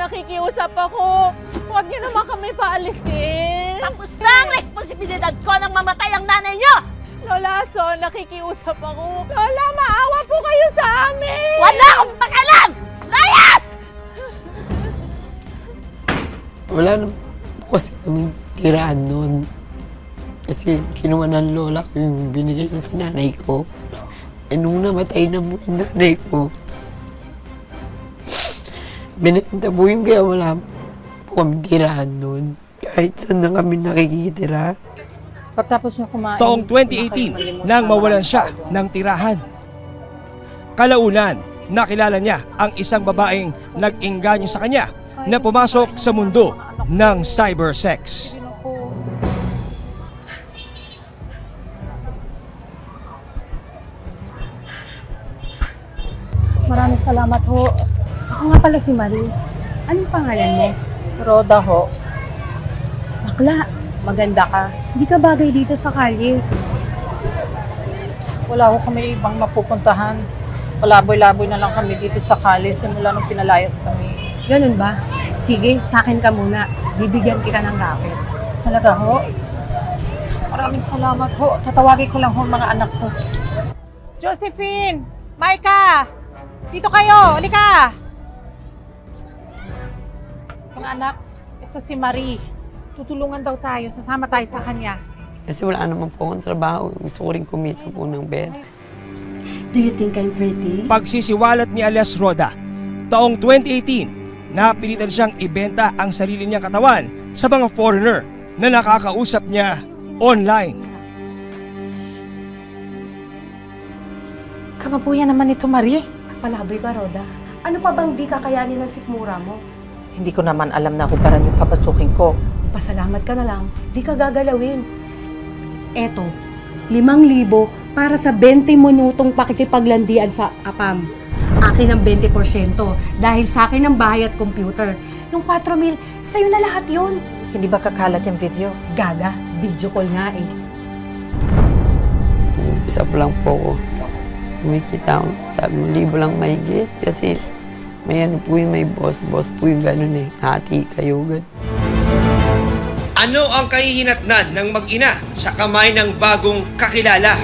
nakikiusap ako. Huwag niyo naman kami paalisin. Tapos na ang responsibilidad ko nang mamatay ang nanay niyo! Lola, so nakikiusap ako. Lola, maawa po kayo sa amin! Wala akong pakialam! Layas! Wala naman po kasi kaming tiraan noon. Kasi kinuha ng lola ko yung binigay niya sa nanay ko. Eh nung namatay na po yung nanay ko, binenta po yung kaya wala po kami tiraan noon. Kahit saan na kami nakikitira. Pagtapos niyo kumain, Taong 2018 nang mawalan siya ng tirahan. Kalaunan, nakilala niya ang isang babaeng nag-engganyo sa kanya na pumasok sa mundo ng cybersex. Maraming salamat ho. Ako nga pala si Marie. Anong pangalan mo? Roda ho. Bakla, maganda ka. Hindi ka bagay dito sa kalye. Wala ho kami ibang mapupuntahan. Palaboy-laboy na lang kami dito sa kali simula nung pinalayas kami. Ganun ba? Sige, sa akin ka muna. Bibigyan kita ng racket. Talaga ho? Maraming salamat ho. Tatawagin ko lang ho mga anak ko. Josephine! Maika! Dito kayo! Halika! Mga anak, ito si Marie. Tutulungan daw tayo. Sasama tayo sa kanya. Kasi wala naman po akong trabaho. Gusto ko rin kumita po ng pera. Do you think I'm pretty? Pagsisiwalat ni alias Roda, taong 2018, napilitan siyang ibenta ang sarili niyang katawan sa mga foreigner na nakakausap niya online. Kamabuyan naman ito, Marie. Palaboy ka, Roda. Ano pa bang di kakayanin ng sikmura mo? Hindi ko naman alam na hubaran yung papasukin ko. Pasalamat ka na lang. Di ka gagalawin. Eto, 5,000 para sa 20 minutong pakikipaglandian sa APAM. Akin ang 20% dahil sa akin ang bahay at computer. Yung 4,000, sa'yo na lahat yun. Hindi ba kakalat yung video? Gaga, video call nga eh. Umpisa po lang po ako. Kumikita ako. 3,000 lang mahigit. Kasi may ano po yung may boss. Boss po yung gano'n eh. Hati kayo, gano'n. Ano ang kahihinatnan ng mag-ina sa kamay ng bagong kakilala?